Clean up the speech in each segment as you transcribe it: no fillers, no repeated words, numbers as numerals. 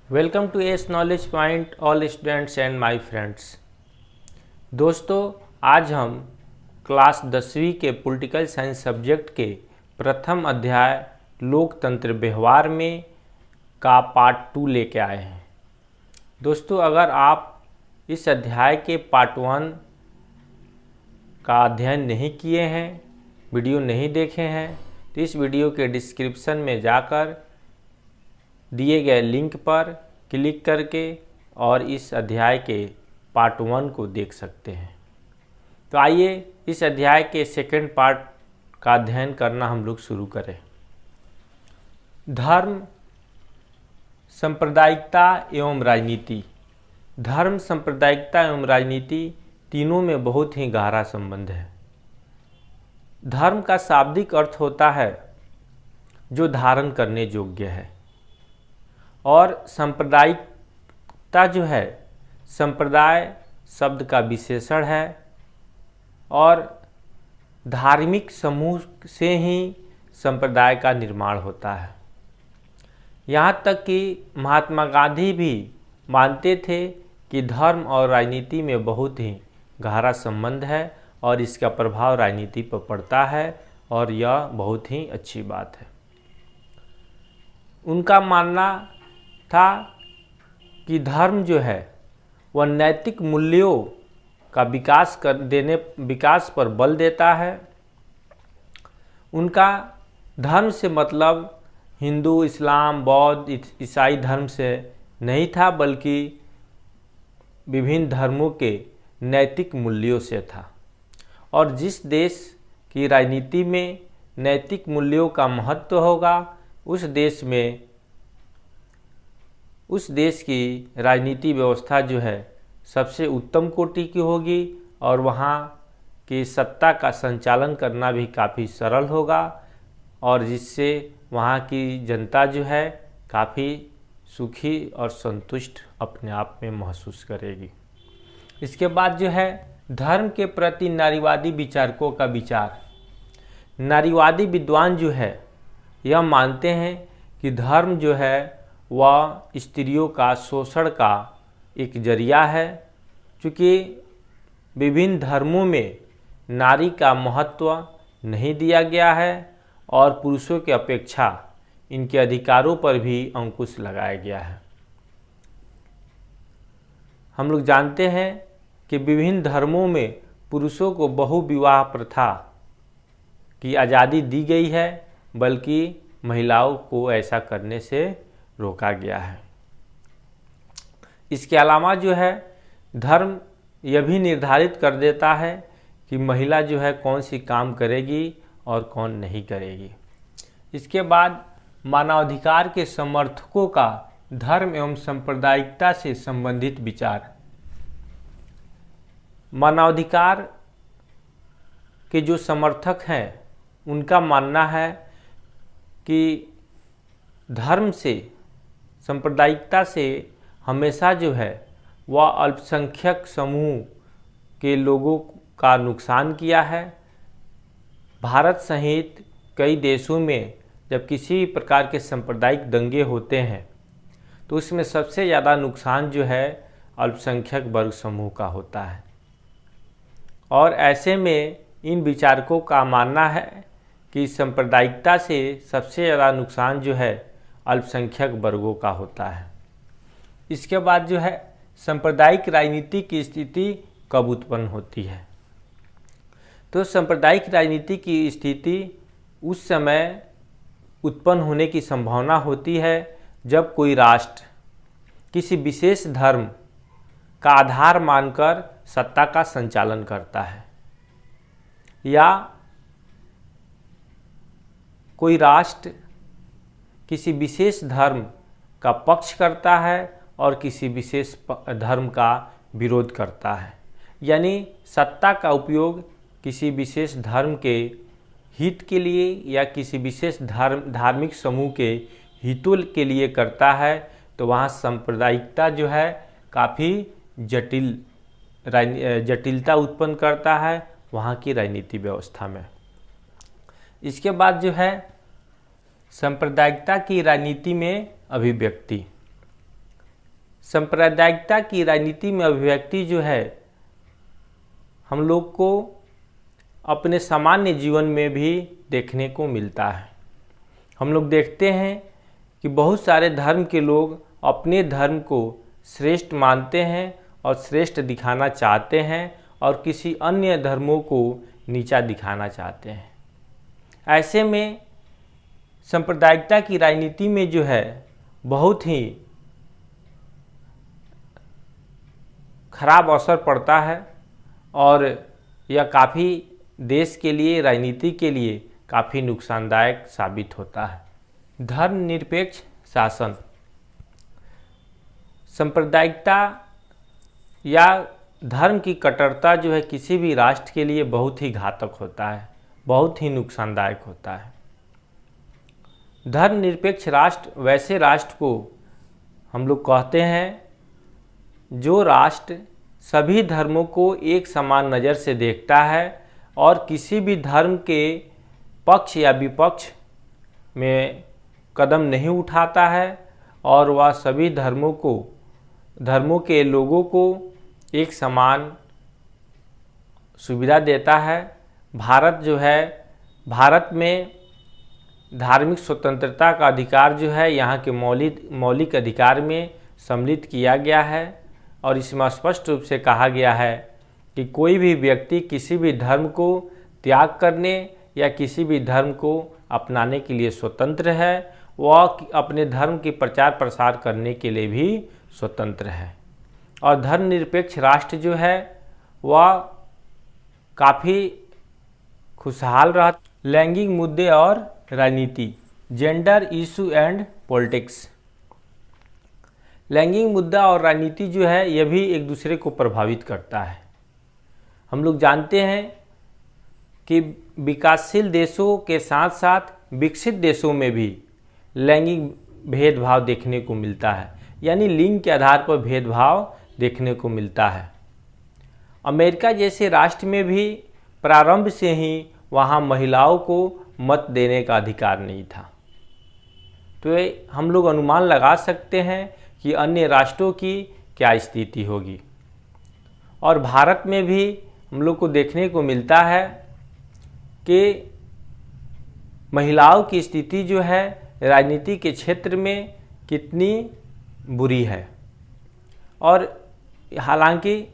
Welcome to S knowledge point all students and my friends. दोस्तों, आज हम class 10वीं के पॉलिटिकल साइंस सब्जेक्ट के प्रथम अध्याय लोकतंत्र व्यवहार में का पार्ट 2 लेके आए हैं। दोस्तों, अगर आप इस अध्याय के पार्ट 1 का अध्ययन नहीं किए हैं, वीडियो नहीं देखे हैं, तो इस वीडियो के डिस्क्रिप्शन में जाकर दिए गए लिंक पर क्लिक करके और इस अध्याय के पार्ट 1 को देख सकते हैं। तो आइए इस अध्याय के सेकंड पार्ट का अध्ययन करना हम लोग शुरू करें। धर्म, सांप्रदायिकता एवं राजनीति। धर्म, सांप्रदायिकता एवं राजनीति तीनों में बहुत ही गहरा संबंध है। धर्म का शाब्दिक अर्थ होता है जो धारण करने योग्य है, और सांप्रदायिकता जो है संप्रदाय शब्द का विशेषण है, और धार्मिक समूह से ही संप्रदाय का निर्माण होता है। यहाँ तक कि महात्मा गांधी भी मानते थे कि धर्म और राजनीति में बहुत ही गहरा संबंध है और इसका प्रभाव राजनीति पर पड़ता है, और यह बहुत ही अच्छी बात है। उनका मानना था कि धर्म जो है वह नैतिक मूल्यों का विकास पर बल देता है। उनका धर्म से मतलब हिंदू, इस्लाम, बौद्ध, ईसाई धर्म से नहीं था, बल्कि विभिन्न धर्मों के नैतिक मूल्यों से था। और जिस देश की राजनीति में नैतिक मूल्यों का महत्व होगा, उस देश की राजनीति व्यवस्था जो है सबसे उत्तम कोटि की होगी, और वहाँ की सत्ता का संचालन करना भी काफ़ी सरल होगा, और जिससे वहाँ की जनता जो है काफ़ी सुखी और संतुष्ट अपने आप में महसूस करेगी। इसके बाद जो है धर्म के प्रति नारीवादी विचारकों का विचार। नारीवादी विद्वान जो है यह मानते हैं कि धर्म जो है वह स्त्रियों का शोषण का एक जरिया है, क्योंकि विभिन्न धर्मों में नारी का महत्व नहीं दिया गया है और पुरुषों की अपेक्षा इनके अधिकारों पर भी अंकुश लगाया गया है। हम लोग जानते हैं कि विभिन्न धर्मों में पुरुषों को बहुविवाह प्रथा की आज़ादी दी गई है, बल्कि महिलाओं को ऐसा करने से रोका गया है। इसके अलावा जो है धर्म यह भी निर्धारित कर देता है कि महिला जो है कौन सी काम करेगी और कौन नहीं करेगी। इसके बाद मानवाधिकार के समर्थकों का धर्म एवं सांप्रदायिकता से संबंधित विचार। मानवाधिकार के जो समर्थक हैं उनका मानना है कि धर्म से, सांप्रदायिकता से हमेशा जो है वह अल्पसंख्यक समूह के लोगों का नुकसान किया है। भारत सहित कई देशों में जब किसी भी प्रकार के सांप्रदायिक दंगे होते हैं तो उसमें सबसे ज़्यादा नुकसान जो है अल्पसंख्यक वर्ग समूह का होता है, और ऐसे में इन विचारकों का मानना है कि सांप्रदायिकता से सबसे ज़्यादा नुकसान जो है अल्पसंख्यक वर्गों का होता है। इसके बाद जो है सांप्रदायिक राजनीति की स्थिति कब उत्पन्न होती है। तो सांप्रदायिक राजनीति की स्थिति उस समय उत्पन्न होने की संभावना होती है जब कोई राष्ट्र किसी विशेष धर्म का आधार मानकर सत्ता का संचालन करता है, या कोई राष्ट्र किसी विशेष धर्म का पक्ष करता है और किसी विशेष धर्म का विरोध करता है। यानी सत्ता का उपयोग किसी विशेष धर्म के हित के लिए या किसी विशेष धार्मिक समूह के हितों के लिए करता है, तो वहाँ सांप्रदायिकता जो है काफ़ी जटिलता उत्पन्न करता है वहाँ की राजनीति व्यवस्था में। इसके बाद जो है सांप्रदायिकता की राजनीति में अभिव्यक्ति। सांप्रदायिकता की राजनीति में अभिव्यक्ति जो है हम लोग को अपने सामान्य जीवन में भी देखने को मिलता है। हम लोग देखते हैं कि बहुत सारे धर्म के लोग अपने धर्म को श्रेष्ठ मानते हैं और श्रेष्ठ दिखाना चाहते हैं और किसी अन्य धर्मों को नीचा दिखाना चाहते हैं। ऐसे में सांप्रदायिकता की राजनीति में जो है बहुत ही खराब असर पड़ता है और यह काफ़ी देश के लिए, राजनीति के लिए काफ़ी नुकसानदायक साबित होता है। धर्मनिरपेक्ष शासन, सांप्रदायिकता या धर्म की कट्टरता जो है किसी भी राष्ट्र के लिए बहुत ही घातक होता है, बहुत ही नुकसानदायक होता है। धर्मनिरपेक्ष राष्ट्र वैसे राष्ट्र को हम लोग कहते हैं जो राष्ट्र सभी धर्मों को एक समान नज़र से देखता है और किसी भी धर्म के पक्ष या विपक्ष में कदम नहीं उठाता है और वह सभी धर्मों के लोगों को एक समान सुविधा देता है। भारत जो है, भारत में धार्मिक स्वतंत्रता का अधिकार जो है यहाँ के मौलिक अधिकार में सम्मिलित किया गया है और इसमें स्पष्ट रूप से कहा गया है कि कोई भी व्यक्ति किसी भी धर्म को त्याग करने या किसी भी धर्म को अपनाने के लिए स्वतंत्र है, वह अपने धर्म की प्रचार प्रसार करने के लिए भी स्वतंत्र है। और धर्मनिरपेक्ष राष्ट्र जो है वह काफ़ी खुशहाल रहा। लैंगिक मुद्दे और राजनीति, जेंडर इशू एंड पॉलिटिक्स। लैंगिक मुद्दा और राजनीति जो है यह भी एक दूसरे को प्रभावित करता है। हम लोग जानते हैं कि विकासशील देशों के साथ साथ विकसित देशों में भी लैंगिक भेदभाव देखने को मिलता है, यानी लिंग के आधार पर भेदभाव देखने को मिलता है। अमेरिका जैसे राष्ट्र में भी प्रारंभ से ही वहाँ महिलाओं को मत देने का अधिकार नहीं था। तो हम लोग अनुमान लगा सकते हैं कि अन्य राष्ट्रों की क्या स्थिति होगी। और भारत में भी हम लोग को देखने को मिलता है कि महिलाओं की स्थिति जो है राजनीति के क्षेत्र में कितनी बुरी है। और हालांकि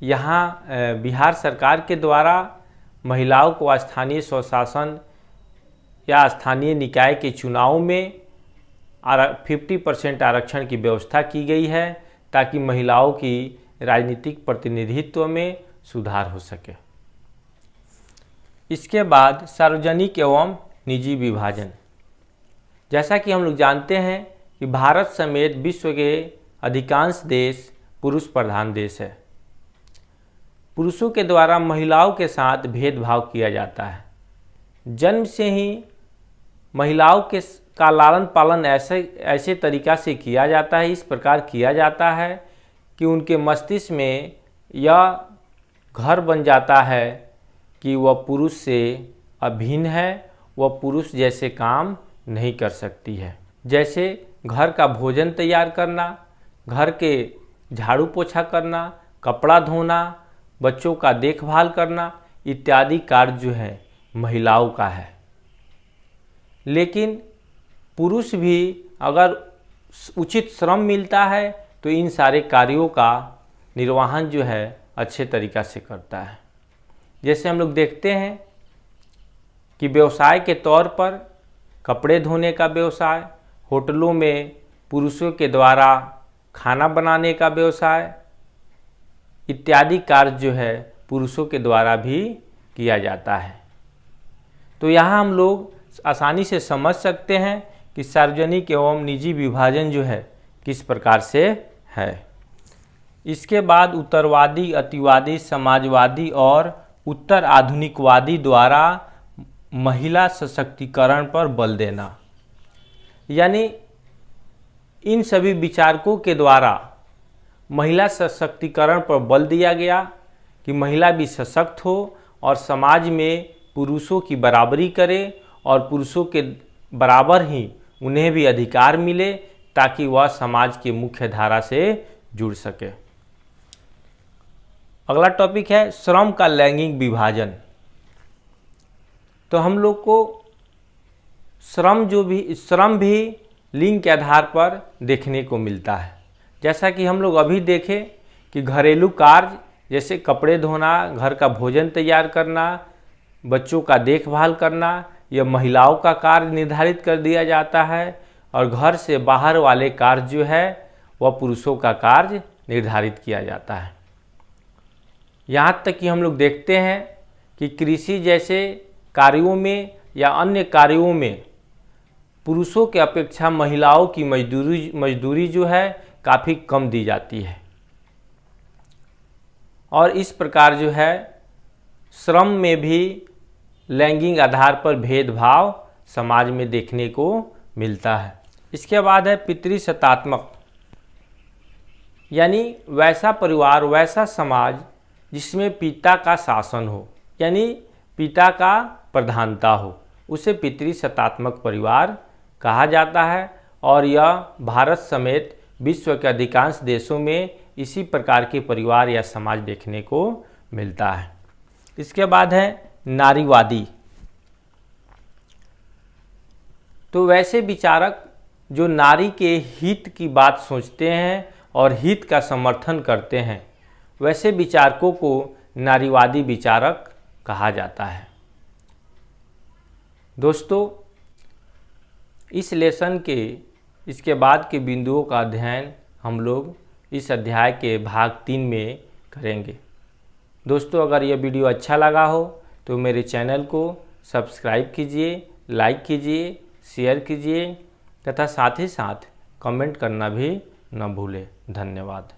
यहाँ बिहार सरकार के द्वारा महिलाओं को स्थानीय स्वशासन या स्थानीय निकाय के चुनाव में 50% आरक्षण की व्यवस्था की गई है ताकि महिलाओं की राजनीतिक प्रतिनिधित्व में सुधार हो सके। इसके बाद सार्वजनिक एवं निजी विभाजन। जैसा कि हम लोग जानते हैं कि भारत समेत विश्व के अधिकांश देश पुरुष प्रधान देश है। पुरुषों के द्वारा महिलाओं के साथ भेदभाव किया जाता है। जन्म से ही महिलाओं का लालन पालन ऐसे तरीक़ा से किया जाता है, इस प्रकार किया जाता है कि उनके मस्तिष्क में यह घर बन जाता है कि वह पुरुष से अभिन्न है, वह पुरुष जैसे काम नहीं कर सकती है। जैसे घर का भोजन तैयार करना, घर के झाड़ू पोछा करना, कपड़ा धोना, बच्चों का देखभाल करना इत्यादि कार्य जो है महिलाओं का है। लेकिन पुरुष भी अगर उचित श्रम मिलता है तो इन सारे कार्यों का निर्वहन जो है अच्छे तरीक़ा से करता है। जैसे हम लोग देखते हैं कि व्यवसाय के तौर पर कपड़े धोने का व्यवसाय, होटलों में पुरुषों के द्वारा खाना बनाने का व्यवसाय इत्यादि कार्य जो है पुरुषों के द्वारा भी किया जाता है। तो यहाँ हम लोग आसानी से समझ सकते हैं कि सार्वजनिक एवं निजी विभाजन जो है किस प्रकार से है। इसके बाद उत्तरवादी, अतिवादी, समाजवादी और उत्तर आधुनिकवादी द्वारा महिला सशक्तिकरण पर बल देना, यानी इन सभी विचारकों के द्वारा महिला सशक्तिकरण पर बल दिया गया कि महिला भी सशक्त हो और समाज में पुरुषों की बराबरी करे और पुरुषों के बराबर ही उन्हें भी अधिकार मिले ताकि वह समाज की मुख्य धारा से जुड़ सके। अगला टॉपिक है श्रम का लैंगिक विभाजन। तो हम लोग को श्रम भी लिंग के आधार पर देखने को मिलता है। जैसा कि हम लोग अभी देखें कि घरेलू कार्य जैसे कपड़े धोना, घर का भोजन तैयार करना, बच्चों का देखभाल करना, यह महिलाओं का कार्य निर्धारित कर दिया जाता है, और घर से बाहर वाले कार्य जो है वह पुरुषों का कार्य निर्धारित किया जाता है। यहाँ तक कि हम लोग देखते हैं कि कृषि जैसे कार्यों में या अन्य कार्यों में पुरुषों के अपेक्षा महिलाओं की मजदूरी जो है काफ़ी कम दी जाती है, और इस प्रकार जो है श्रम में भी लैंगिक आधार पर भेदभाव समाज में देखने को मिलता है। इसके बाद है पितृसत्तात्मक, यानी वैसा परिवार, वैसा समाज जिसमें पिता का शासन हो, यानी पिता का प्रधानता हो, उसे पितृसत्तात्मक परिवार कहा जाता है। और यह भारत समेत विश्व के अधिकांश देशों में इसी प्रकार के परिवार या समाज देखने को मिलता है। इसके बाद है नारीवादी। तो वैसे विचारक जो नारी के हित की बात सोचते हैं और हित का समर्थन करते हैं, वैसे विचारकों को नारीवादी विचारक कहा जाता है। दोस्तों, इस लेसन के इसके बाद के बिंदुओं का अध्ययन हम लोग इस अध्याय के भाग 3 में करेंगे। दोस्तों, अगर यह वीडियो अच्छा लगा हो तो मेरे चैनल को सब्सक्राइब कीजिए, लाइक कीजिए, शेयर कीजिए तथा साथ ही साथ कमेंट करना भी न भूलें। धन्यवाद।